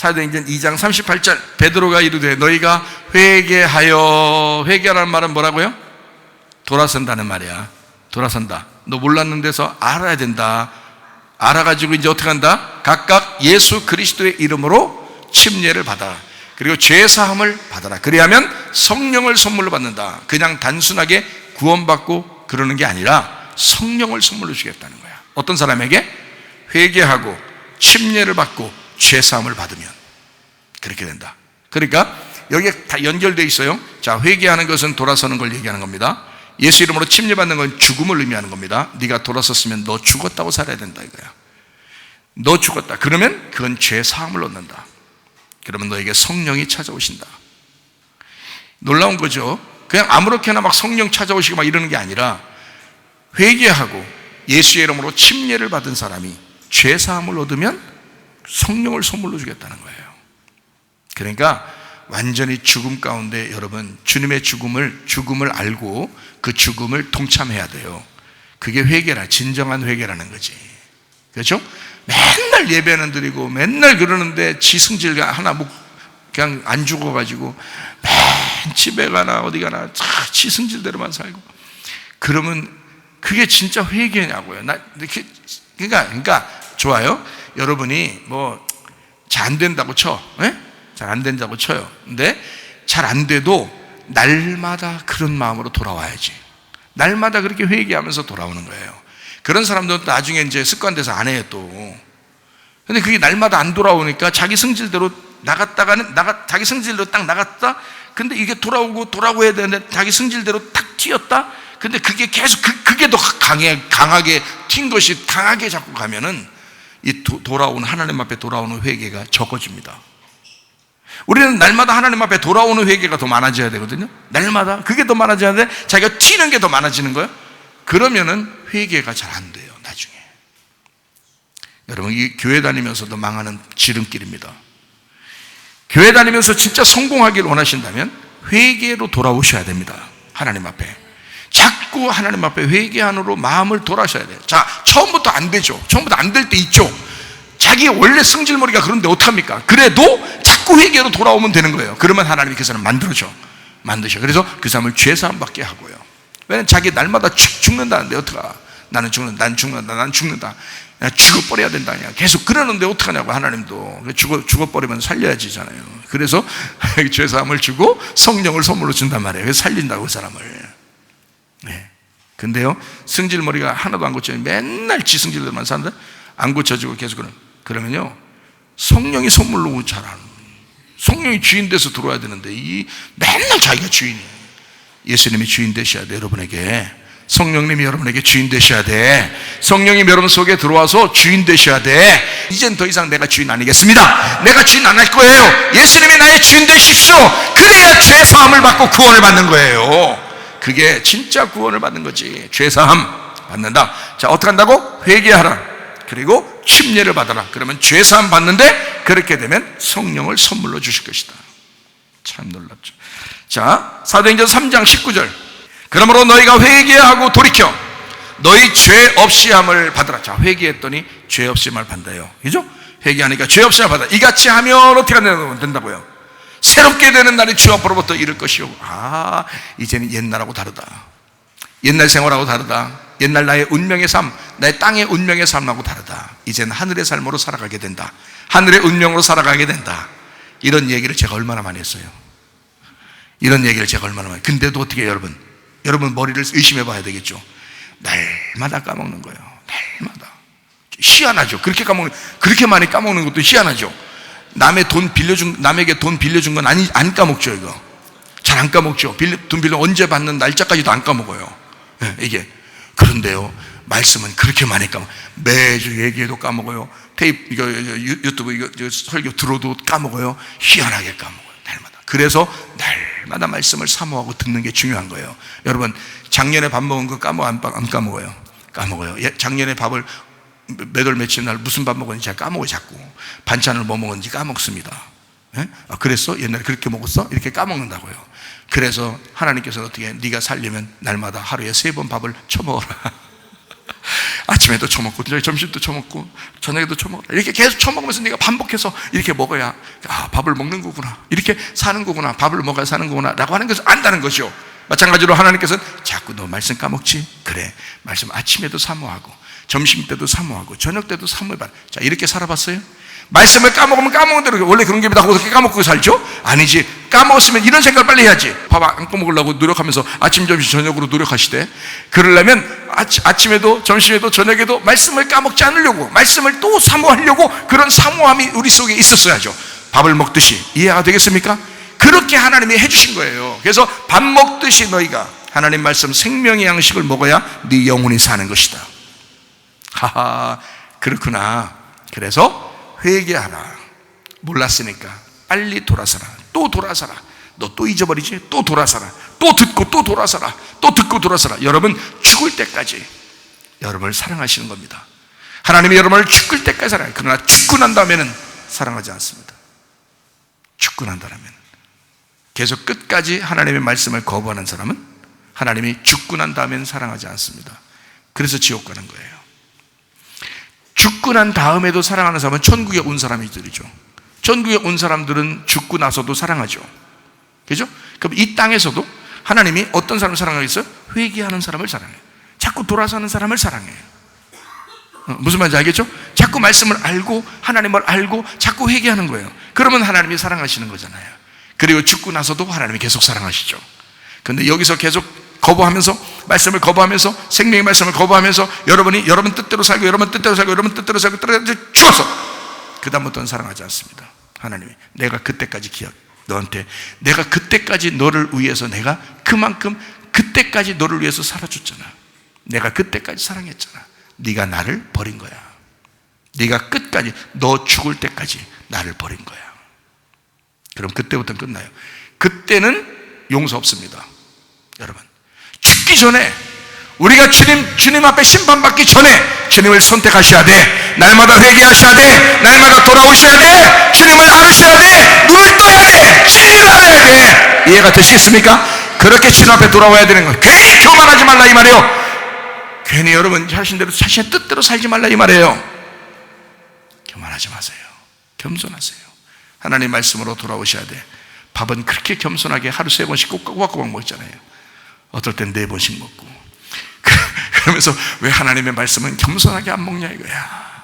사도행전 2장 38절 베드로가 이르되 너희가 회개하라는 말은 뭐라고요? 돌아선다는 말이야. 돌아선다. 너 몰랐는 데서 알아야 된다. 알아가지고 이제 어떻게 한다? 각각 예수 그리스도의 이름으로 침례를 받아. 그리고 죄사함을 받아라. 그리하면 성령을 선물로 받는다. 그냥 단순하게 구원받고 그러는 게 아니라 성령을 선물로 주겠다는 거야. 어떤 사람에게? 회개하고 침례를 받고 죄사함을 받으면 그렇게 된다. 그러니까 여기에 다 연결되어 있어요. 자, 회개하는 것은 돌아서는 걸 얘기하는 겁니다. 예수 이름으로 침례 받는 건 죽음을 의미하는 겁니다. 네가 돌아섰으면 너 죽었다고 살아야 된다 이거야. 너 죽었다. 그러면 그건 죄사함을 얻는다. 그러면 너에게 성령이 찾아오신다. 놀라운 거죠. 그냥 아무렇게나 막 성령 찾아오시고 막 이러는 게 아니라 회개하고 예수의 이름으로 침례를 받은 사람이 죄사함을 얻으면 성령을 선물로 주겠다는 거예요. 그러니까 완전히 죽음 가운데 여러분 주님의 죽음을 알고 그 죽음을 동참해야 돼요. 그게 회개라, 진정한 회개라는 거지. 그렇죠? 맨날 예배는 드리고 맨날 그러는데 지승질 하나 그냥 안 죽어가지고 맨 집에 가나 어디 가나 지승질대로만 살고 그러면 그게 진짜 회개냐고요. 그러니까 좋아요. 여러분이 뭐 잘 안 된다고 쳐, 잘 안 된다고 쳐요. 근데 잘 안 돼도 날마다 그런 마음으로 돌아와야지. 날마다 그렇게 회개하면서 돌아오는 거예요. 그런 사람들은 나중에 이제 습관돼서 안 해요 또. 근데 그게 날마다 안 돌아오니까 자기 성질대로 자기 성질대로 딱 나갔다. 근데 이게 돌아오고 해야 되는데 자기 성질대로 딱 튀었다. 근데 그게 계속 그게 더 강하게 튄 것이 강하게 자꾸 가면은 이 돌아오는 하나님 앞에 돌아오는 회개가 적어집니다. 우리는 날마다 하나님 앞에 돌아오는 회개가 더 많아져야 되거든요. 날마다 그게 더 많아져야 돼. 자기가 튀는 게 더 많아지는 거예요. 그러면은 회개가 잘 안 돼요 나중에. 여러분 이 교회 다니면서도 망하는 지름길입니다. 교회 다니면서 진짜 성공하기를 원하신다면 회개로 돌아오셔야 됩니다. 하나님 앞에 자꾸 하나님 앞에 회개함으로 마음을 돌아셔야 돼요. 자, 처음부터 안 되죠. 처음부터 안 될 때 있죠. 자기 원래 성질머리가 그런데 어떡합니까? 그래도 자꾸 회개로 돌아오면 되는 거예요. 그러면 하나님이 그 사람을 만드셔. 그래서 그 사람을 죄사함 받게 하고요. 왜냐면 자기 날마다 죽는다는데 어떡하? 난 죽는다. 죽어버려야 된다. 계속 그러는데 어떡하냐고. 하나님도 죽어버리면 살려야지잖아요. 그래서 죄사함을 주고 성령을 선물로 준단 말이에요. 그래서 살린다고 그 사람을. 네. 근데요 성질머리가 하나도 안 고쳐요. 맨날 지성질들만 사는데 안 고쳐지고 계속 그러면요 성령이 선물로 자라는, 성령이 주인 돼서 들어와야 되는데 맨날 자기가 주인이에요. 예수님이 주인 되셔야 돼. 여러분에게 성령님이 여러분에게 주인 되셔야 돼. 성령님 여러분 속에 들어와서 주인 되셔야 돼. 이젠 더 이상 내가 주인 아니겠습니다. 내가 주인 안 할 거예요. 예수님이 나의 주인 되십시오. 그래야 죄사함을 받고 구원을 받는 거예요. 그게 진짜 구원을 받는 거지. 죄사함 받는다. 자, 어떻게 한다고? 회개하라. 그리고 침례를 받아라. 그러면 죄사함 받는데 그렇게 되면 성령을 선물로 주실 것이다. 참 놀랍죠. 자, 사도행전 3장 19절. 그러므로 너희가 회개하고 돌이켜 너희 죄 없이함을 받으라. 자, 회개했더니 죄 없이함을 받는다요. 그죠? 회개하니까 죄 없이함을 받아. 이같이 하면 어떻게 된다고요? 새롭게 되는 날이 주 앞으로부터 이를 것이요. 이제는 옛날하고 다르다. 옛날 생활하고 다르다. 옛날 나의 운명의 삶, 나의 땅의 운명의 삶하고 다르다. 이제는 하늘의 삶으로 살아가게 된다. 하늘의 운명으로 살아가게 된다. 이런 얘기를 제가 얼마나 많이 했어요. 근데도 어떻게 해요, 여러분 머리를 의심해 봐야 되겠죠. 날마다 까먹는 거예요. 날마다. 희한하죠. 그렇게 많이 까먹는 것도 희한하죠. 남에게 돈 빌려준 건 안 까먹죠, 이거. 잘 안 까먹죠. 돈 빌려 언제 받는 날짜까지도 안 까먹어요. 이게. 그런데요, 말씀은 그렇게 많이 까먹어요. 매주 얘기해도 까먹어요. 유튜브 설교 들어도 까먹어요. 희한하게 까먹어요. 날마다. 그래서 날마다 말씀을 사모하고 듣는 게 중요한 거예요. 여러분, 작년에 밥 먹은 거 안 까먹어요? 까먹어요. 작년에 밥을 몇 월 며칠 날 무슨 밥 먹었는지 제가 까먹어요. 자꾸 반찬을 뭐 먹었는지 까먹습니다. 그랬어? 옛날에 그렇게 먹었어? 이렇게 까먹는다고요. 그래서 하나님께서는 어떻게 해? 네가 살려면 날마다 하루에 3번 밥을 쳐먹어라. 아침에도 처먹고 점심도 처먹고 저녁에도 처먹고 이렇게 계속 처먹으면서 네가 반복해서 이렇게 먹어야 밥을 먹는 거구나, 이렇게 사는 거구나, 밥을 먹어야 사는 거구나 라고 하는 것을 안다는 거죠. 마찬가지로 하나님께서는 자꾸 너 말씀 까먹지? 그래, 말씀 아침에도 사모하고 점심 때도 사모하고 저녁 때도 사모해봐. 자, 이렇게 살아봤어요? 말씀을 까먹으면 까먹은 대로 원래 그런 게 하고 그렇게 까먹고 살죠? 아니지. 까먹었으면 이런 생각을 빨리 해야지. 밥 안 까먹으려고 노력하면서 아침, 점심, 저녁으로 노력하시되, 그러려면 아침에도 점심에도 저녁에도 말씀을 까먹지 않으려고, 말씀을 또 사모하려고 그런 사모함이 우리 속에 있었어야죠. 밥을 먹듯이. 이해가 되겠습니까? 그렇게 하나님이 해주신 거예요. 그래서 밥 먹듯이 너희가 하나님 말씀 생명의 양식을 먹어야 네 영혼이 사는 것이다. 하하, 그렇구나. 그래서 회개하라. 몰랐으니까 빨리 돌아서라. 또 돌아서라. 너 또 잊어버리지? 또 돌아서라. 또 듣고 또 돌아서라. 또 듣고 돌아서라. 여러분 죽을 때까지 여러분을 사랑하시는 겁니다. 하나님이 여러분을 죽을 때까지 사랑해요. 그러나 죽고 난 다음에는 사랑하지 않습니다. 죽고 난 다음에는 계속 끝까지 하나님의 말씀을 거부하는 사람은 하나님이 죽고 난 다음에는 사랑하지 않습니다. 그래서 지옥 가는 거예요. 죽고 난 다음에도 사랑하는 사람은 천국에 온 사람들이죠. 천국에 온 사람들은 죽고 나서도 사랑하죠. 그죠? 그럼 이 땅에서도 하나님이 어떤 사람을 사랑하겠어요? 회개하는 사람을 사랑해요. 자꾸 돌아서는 사람을 사랑해요. 무슨 말인지 알겠죠? 자꾸 말씀을 알고 하나님을 알고 자꾸 회개하는 거예요. 그러면 하나님이 사랑하시는 거잖아요. 그리고 죽고 나서도 하나님이 계속 사랑하시죠. 그런데 여기서 계속 거부하면서, 말씀을 거부하면서, 생명의 말씀을 거부하면서 여러분이 여러분 뜻대로 살고 여러분 뜻대로 살고 여러분 뜻대로 살고 죽어서 그 다음부터는 사랑하지 않습니다. 하나님이 내가 그때까지 너한테 내가 그때까지 너를 위해서 내가 그만큼 그때까지 너를 위해서 살아줬잖아. 내가 그때까지 사랑했잖아. 네가 나를 버린 거야. 네가 끝까지 너 죽을 때까지 나를 버린 거야. 그럼 그때부터는 끝나요. 그때는 용서 없습니다. 여러분 죽기 전에 우리가 주님 앞에 심판받기 전에 주님을 선택하셔야 돼. 날마다 회개하셔야 돼. 날마다 돌아오셔야 돼. 주님을 알으셔야 돼. 눈을 떠야 돼. 진리를 알아야 돼. 이해가 되시겠습니까? 그렇게 주님 앞에 돌아와야 되는 거예요. 괜히 교만하지 말라 이 말이에요. 괜히 여러분 자신대로 자신의 뜻대로 살지 말라 이 말이에요. 교만하지 마세요. 겸손하세요. 하나님 말씀으로 돌아오셔야 돼. 밥은 그렇게 겸손하게 하루 3번씩 꼬박꼬박 먹잖아요. 어떨 땐 4번씩 먹고. 그러면서 왜 하나님의 말씀은 겸손하게 안 먹냐 이거야.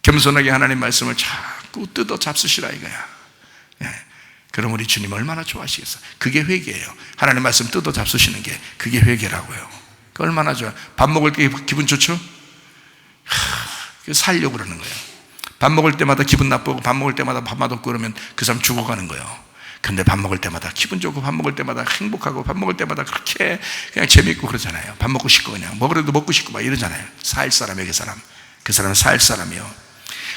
겸손하게 하나님 말씀을 자꾸 뜯어 잡수시라 이거야. 예. 그럼 우리 주님 얼마나 좋아하시겠어. 그게 회개예요. 하나님 말씀 뜯어 잡수시는 게 그게 회개라고요. 얼마나 좋아. 밥 먹을 때 기분 좋죠? 살려고 그러는 거예요. 밥 먹을 때마다 기분 나쁘고 밥 먹을 때마다 밥 맛없고 그러면 그 사람 죽어가는 거예요. 근데 밥 먹을 때마다 기분 좋고 밥 먹을 때마다 행복하고 밥 먹을 때마다 그렇게 그냥 재밌고 그러잖아요. 밥 먹고 싶고 그냥 먹으려도 먹고 싶고 막 이러잖아요. 살 사람이에요. 그 사람은 살 사람이요.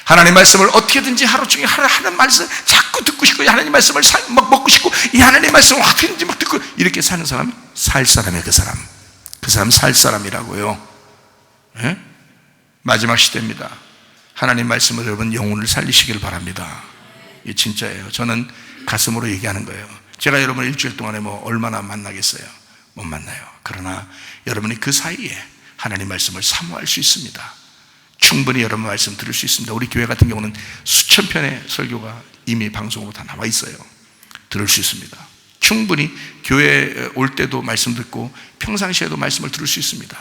하나님 말씀을 어떻게든지 하루 중에 하는 말씀 자꾸 듣고 싶고 하나님 말씀을 먹고 싶고 이 하나님 말씀을 어떻게든지 막 듣고 이렇게 사는 사람은 살 사람이에요. 그 사람 살 사람이라고요. 예? 마지막 시대입니다. 하나님 말씀을 여러분 영혼을 살리시길 바랍니다. 이게 진짜예요. 저는 가슴으로 얘기하는 거예요. 제가 여러분 일주일 동안에 얼마나 만나겠어요? 못 만나요. 그러나 여러분이 그 사이에 하나님 말씀을 사모할 수 있습니다. 충분히 여러분 말씀 들을 수 있습니다. 우리 교회 같은 경우는 수천 편의 설교가 이미 방송으로 다 나와 있어요. 들을 수 있습니다. 충분히 교회에 올 때도 말씀 듣고 평상시에도 말씀을 들을 수 있습니다.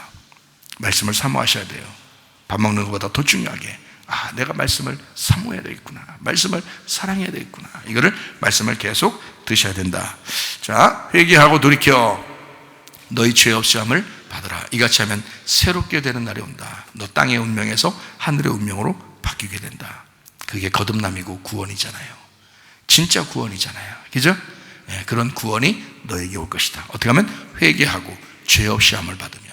말씀을 사모하셔야 돼요. 밥 먹는 것보다 더 중요하게 내가 말씀을 사모해야 되겠구나. 말씀을 사랑해야 되겠구나. 이거를 말씀을 계속 드셔야 된다. 자, 회개하고 돌이켜 너희 죄 없이 함을 받으라. 이같이 하면 새롭게 되는 날이 온다. 너 땅의 운명에서 하늘의 운명으로 바뀌게 된다. 그게 거듭남이고 구원이잖아요. 진짜 구원이잖아요. 그죠? 네, 그런 구원이 너에게 올 것이다. 어떻게 하면 회개하고 죄 없이 함을 받으면